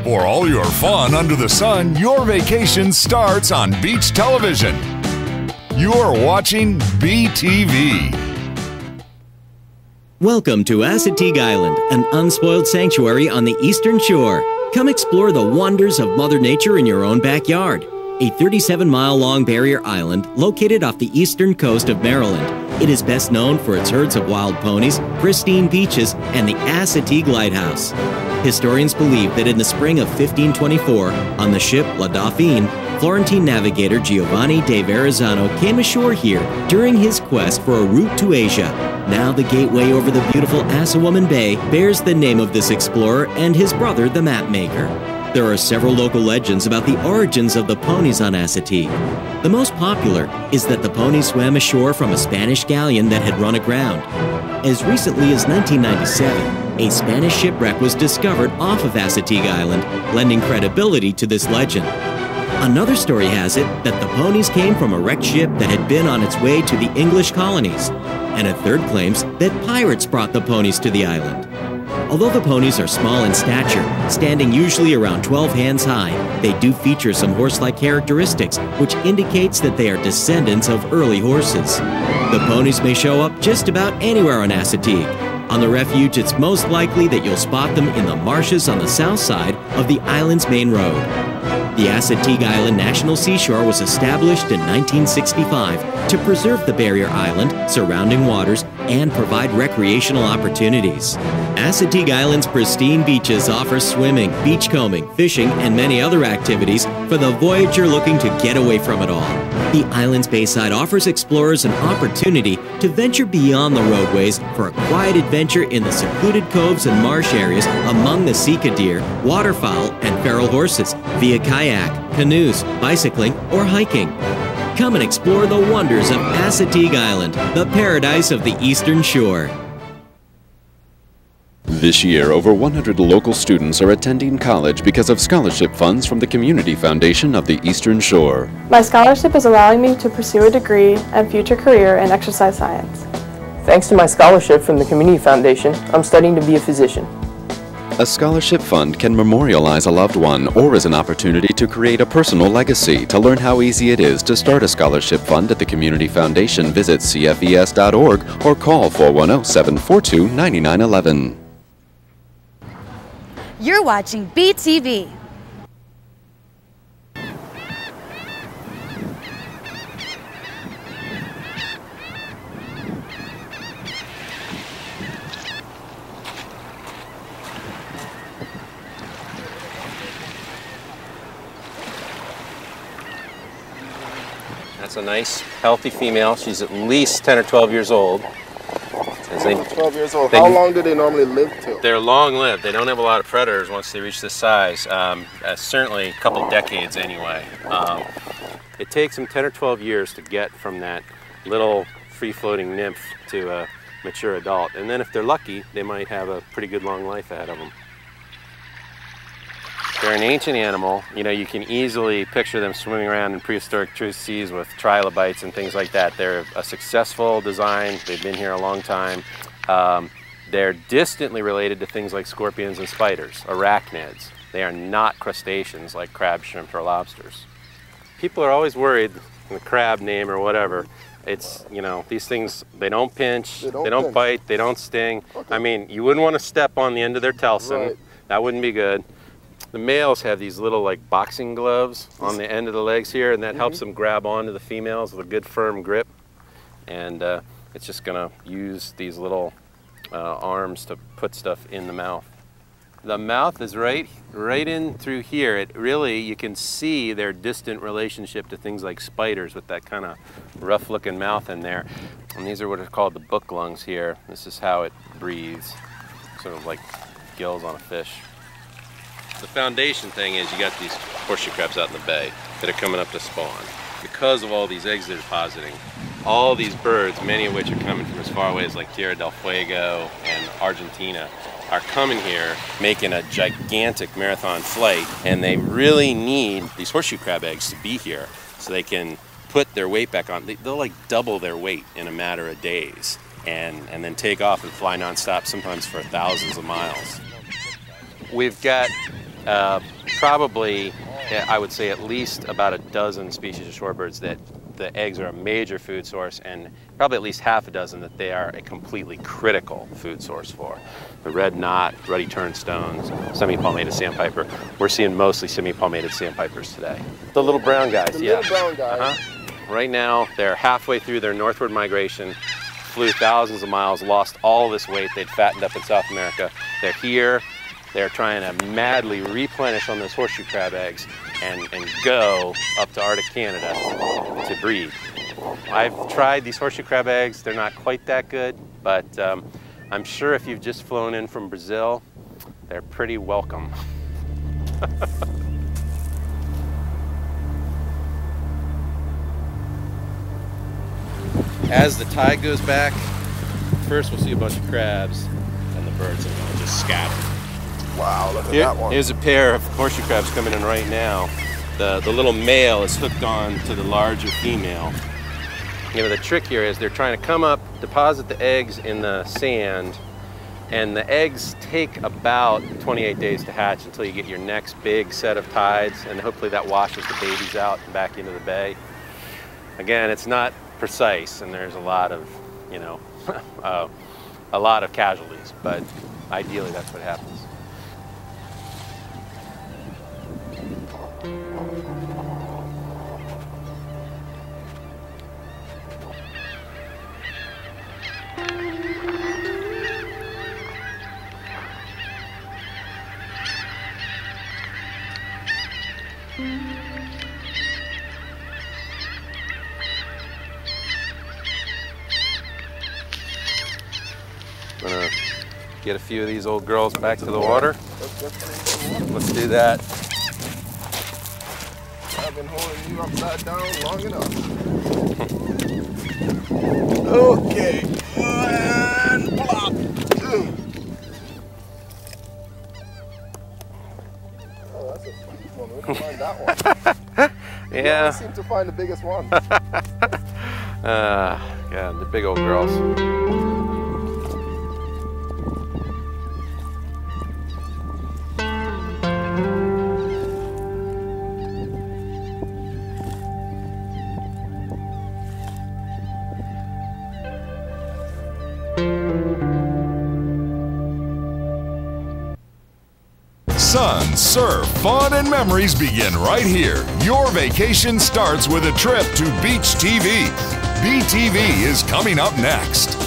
For all your fun under the sun, your vacation starts on beach television. You're watching BTV. Welcome to Assateague Island, an unspoiled sanctuary on the Eastern Shore. Come explore the wonders of Mother Nature in your own backyard. A 37-mile-long barrier island located off the eastern coast of Maryland. It is best known for its herds of wild ponies, pristine beaches, and the Assateague Lighthouse. Historians believe that in the spring of 1524, on the ship La Dauphine, Florentine navigator Giovanni de Verrazzano came ashore here during his quest for a route to Asia. Now the gateway over the beautiful Assawoman Bay bears the name of this explorer and his brother, the mapmaker. There are several local legends about the origins of the ponies on Assateague. The most popular is that the ponies swam ashore from a Spanish galleon that had run aground. As recently as 1997, a Spanish shipwreck was discovered off of Assateague Island, lending credibility to this legend. Another story has it that the ponies came from a wrecked ship that had been on its way to the English colonies. And a third claims that pirates brought the ponies to the island. Although the ponies are small in stature, standing usually around 12 hands high, they do feature some horse-like characteristics, which indicates that they are descendants of early horses. The ponies may show up just about anywhere on Assateague. On the refuge, it's most likely that you'll spot them in the marshes on the south side of the island's main road. The Assateague Island National Seashore was established in 1965 to preserve the barrier island, surrounding waters, and provide recreational opportunities. Assateague Island's pristine beaches offer swimming, beachcombing, fishing, and many other activities for the voyager looking to get away from it all. The island's bayside offers explorers an opportunity to venture beyond the roadways for a quiet adventure in the secluded coves and marsh areas among the sika deer, waterfowl, and feral horses via kayak, canoes, bicycling, or hiking. Come and explore the wonders of Assateague Island, the paradise of the Eastern Shore. This year, over 100 local students are attending college because of scholarship funds from the Community Foundation of the Eastern Shore. My scholarship is allowing me to pursue a degree and future career in exercise science. Thanks to my scholarship from the Community Foundation, I'm studying to be a physician. A scholarship fund can memorialize a loved one or is an opportunity to create a personal legacy. To learn how easy it is to start a scholarship fund at the Community Foundation, visit cfes.org or call 410-742-9911. You're watching BTV. That's a nice, healthy female. She's at least 10 or 12 years old. 12 years old. How long do they normally live till? They're long-lived. They don't have a lot of predators once they reach this size. Certainly a couple decades anyway. It takes them 10 or 12 years to get from that little free-floating nymph to a mature adult. And then if they're lucky, they might have a pretty good long life ahead of them. They're an ancient animal. You know, you can easily picture them swimming around in prehistoric seas with trilobites and things like that. They're a successful design. They've been here a long time. They're distantly related to things like scorpions and spiders, arachnids. They are not crustaceans like crab, shrimp, or lobsters. People are always worried, the crab name or whatever. It's, you know, these things, they don't pinch, they don't bite, they don't sting. Okay. I mean, you wouldn't want to step on the end of their telson. Right. That wouldn't be good. The males have these little like boxing gloves on the end of the legs here, and that helps them grab onto the females with a good firm grip. And it's just gonna use these little arms to put stuff in the mouth. The mouth is right in through here. It really, you can see their distant relationship to things like spiders with that kind of rough looking mouth in there. And these are what are called the book lungs here. This is how it breathes, sort of like gills on a fish. The foundation thing is you got these horseshoe crabs out in the bay that are coming up to spawn. Because of all these eggs they're depositing, all these birds, many of which are coming from as far away as like Tierra del Fuego and Argentina, are coming here making a gigantic marathon flight, and they really need these horseshoe crab eggs to be here so they can put their weight back on. They'll like double their weight in a matter of days and then take off and fly nonstop, sometimes for thousands of miles. We've got probably, I would say, at least about a dozen species of shorebirds that the eggs are a major food source, and probably at least half a dozen that they are a completely critical food source for. The red knot, ruddy turnstones, semi-palmated sandpiper. We're seeing mostly semi-palmated sandpipers today. The little brown guys, The yeah. little brown guys. Right now, they're halfway through their northward migration, flew thousands of miles, lost all this weight they'd fattened up in South America. They're here. They're trying to madly replenish on those horseshoe crab eggs and go up to Arctic Canada to breed. I've tried these horseshoe crab eggs. They're not quite that good, but I'm sure if you've just flown in from Brazil, they're pretty welcome. As the tide goes back, first we'll see a bunch of crabs, and the birds are going to just scatter. Wow, look at that one. Here's a pair of horseshoe crabs coming in right now. The little male is hooked on to the larger female. You know, the trick here is they're trying to come up, deposit the eggs in the sand, and the eggs take about 28 days to hatch until you get your next big set of tides, and hopefully that washes the babies out and back into the bay. Again, it's not precise, and there's a lot of, you know, a lot of casualties, but ideally that's what happens. Gonna get a few of these old girls back to the water. Let's do that. I've been holding you upside down long enough. Okay. And plop. Oh, that's a fun one. We can find that one. Yeah. You seem to find the biggest one. Yeah, the big old girls. Sun, surf, fun, and memories begin right here. Your vacation starts with a trip to Beach TV. BTV is coming up next.